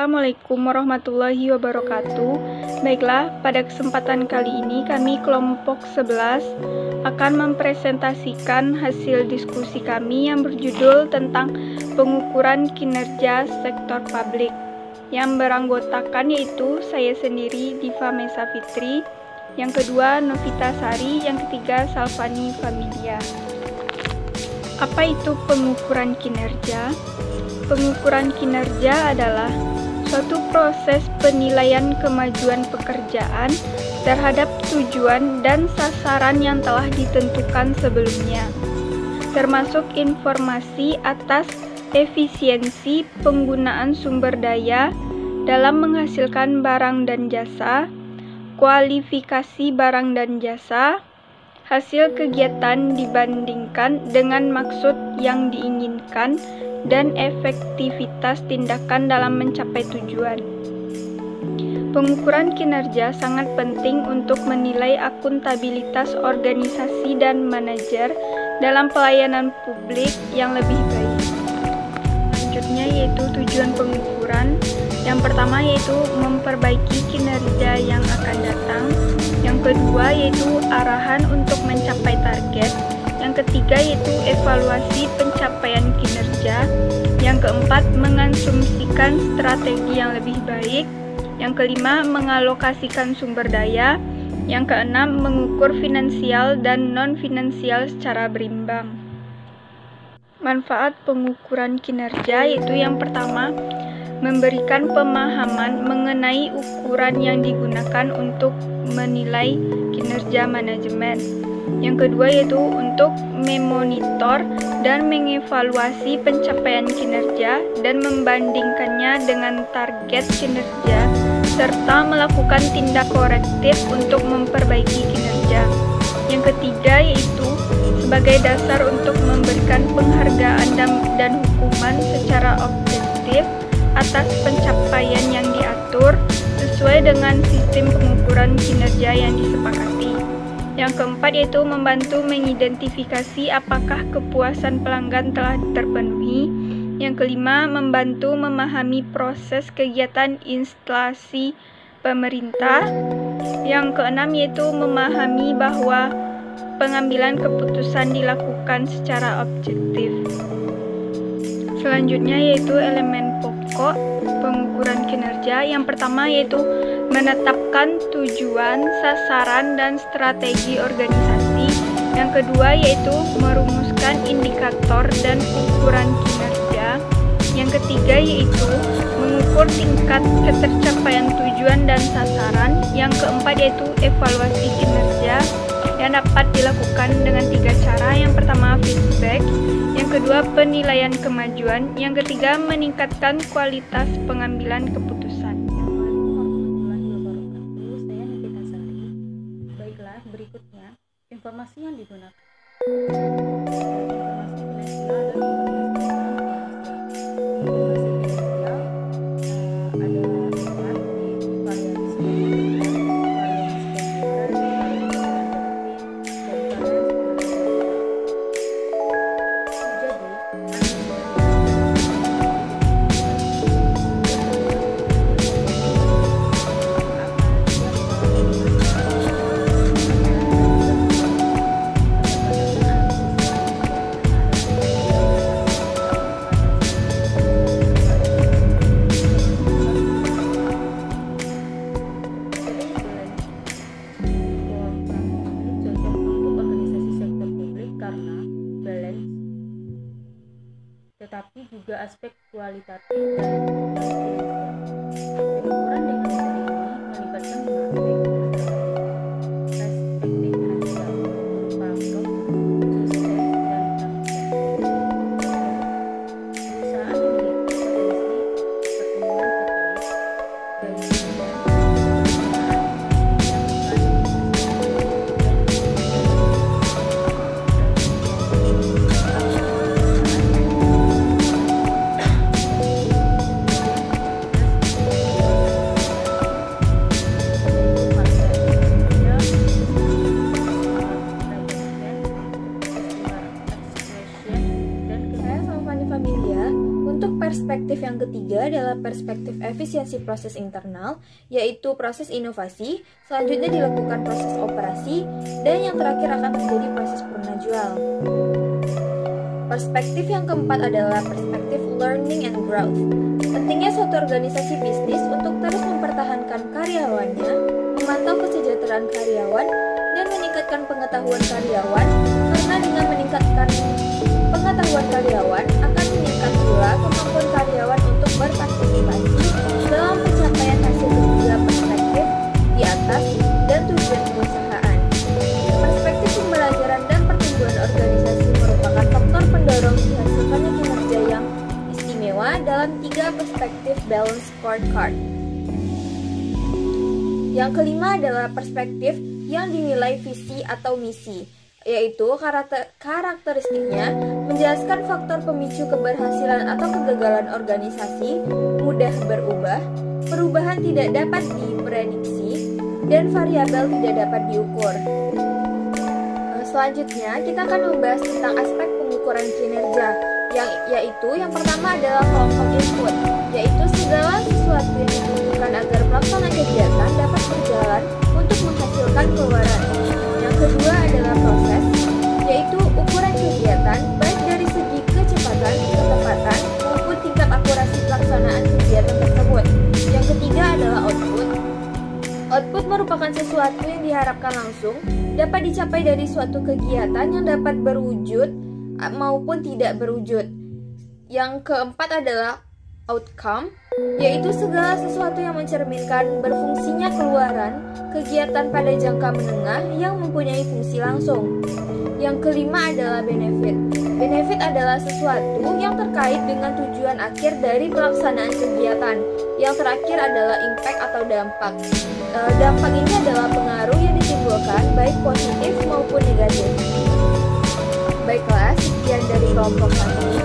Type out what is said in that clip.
Assalamualaikum warahmatullahi wabarakatuh. Baiklah, pada kesempatan kali ini kami kelompok 11 akan mempresentasikan hasil diskusi kami yang berjudul tentang pengukuran kinerja sektor publik yang beranggotakan yaitu saya sendiri Diva Mesa Fitri, yang kedua Novita Sari, yang ketiga Salvani Familia. Apa itu pengukuran kinerja? Pengukuran kinerja adalah suatu proses penilaian kemajuan pekerjaan terhadap tujuan dan sasaran yang telah ditentukan sebelumnya, termasuk informasi atas efisiensi penggunaan sumber daya dalam menghasilkan barang dan jasa, kualifikasi barang dan jasa, hasil kegiatan dibandingkan dengan maksud yang diinginkan, dan efektivitas tindakan dalam mencapai tujuan. Pengukuran kinerja sangat penting untuk menilai akuntabilitas organisasi dan manajer dalam pelayanan publik yang lebih baik. Selanjutnya yaitu tujuan pengukuran. Yang pertama yaitu memperbaiki kinerja yang akan datang. Yang kedua yaitu arahan untuk mencapai target. Yang ketiga yaitu evaluasi pencapaian kinerja. Yang keempat, mengasumsikan strategi yang lebih baik. Yang kelima, mengalokasikan sumber daya. Yang keenam, mengukur finansial dan non-finansial secara berimbang. Manfaat pengukuran kinerja yaitu yang pertama, memberikan pemahaman mengenai ukuran yang digunakan untuk menilai kinerja manajemen. Yang kedua yaitu untuk memonitor dan mengevaluasi pencapaian kinerja dan membandingkannya dengan target kinerja serta melakukan tindak korektif untuk memperbaiki kinerja. Yang ketiga yaitu sebagai dasar untuk memberikan penghargaan dan hukuman secara objektif atas pencapaian yang diatur sesuai dengan sistem pengukuran kinerja yang disepakati. Yang keempat yaitu membantu mengidentifikasi apakah kepuasan pelanggan telah terpenuhi. Yang kelima, membantu memahami proses kegiatan instalasi pemerintah. Yang keenam yaitu memahami bahwa pengambilan keputusan dilakukan secara objektif. Selanjutnya yaitu elemen pokok pengukuran kinerja. Yang pertama yaitu menetapkan tujuan, sasaran, dan strategi organisasi. Yang kedua yaitu merumuskan indikator dan ukuran kinerja. Yang ketiga yaitu mengukur tingkat ketercapaian tujuan dan sasaran. Yang keempat yaitu evaluasi kinerja yang dapat dilakukan dengan 3 cara. Yang pertama feedback, yang kedua penilaian kemajuan, yang ketiga meningkatkan kualitas pengambilan keputusan. Baiklah, berikutnya informasi yang digunakan. Tetapi juga aspek kualitatif dan pengukuran dengan metode ini melibatkan 5 aspek perspektif hasil berupa proses, dan perusahaan memiliki potensi pertumbuhan terbaik dari perspektif efisiensi proses internal, yaitu proses inovasi, selanjutnya dilakukan proses operasi, dan yang terakhir akan terjadi proses purna jual. Perspektif yang keempat adalah perspektif learning and growth. Pentingnya suatu organisasi bisnis untuk terus mempertahankan karyawannya, memantau kesejahteraan karyawan, dan meningkatkan pengetahuan karyawan, karena dengan meningkatkan pengetahuan karyawan akan meningkat pula kemampuan karyawan untuk berpartisipasi dalam pencapaian hasil ketiga perspektif di atas dan tujuan perusahaan. Perspektif pembelajaran dan pertumbuhan organisasi merupakan faktor pendorong dihasilkannya kinerja yang istimewa dalam 3 perspektif balance scorecard. Yang kelima adalah perspektif yang dinilai visi atau misi, yaitu karakteristiknya menjelaskan faktor pemicu keberhasilan atau kegagalan organisasi, mudah berubah, perubahan tidak dapat diprediksi, dan variabel tidak dapat diukur. Selanjutnya, kita akan membahas tentang aspek pengukuran kinerja, yaitu yang pertama adalah kelompok input, yaitu segala sesuatu yang dibutuhkan agar pelaksanaan kegiatan dapat berjalan untuk menghasilkan keluaran. Yang kedua adalah proses, yaitu ukuran kegiatan baik dari segi kecepatan, ketepatan, maupun tingkat akurasi pelaksanaan kegiatan tersebut. Yang ketiga adalah output. Output merupakan sesuatu yang diharapkan langsung dapat dicapai dari suatu kegiatan yang dapat berwujud maupun tidak berwujud. Yang keempat adalah outcome, yaitu segala sesuatu yang mencerminkan berfungsinya keluaran kegiatan pada jangka menengah yang mempunyai fungsi langsung. Yang kelima adalah benefit. Benefit adalah sesuatu yang terkait dengan tujuan akhir dari pelaksanaan kegiatan. Yang terakhir adalah impact atau dampak. Dampak ini adalah pengaruh yang ditimbulkan baik positif maupun negatif. Baiklah, sekian dari kelompok kami.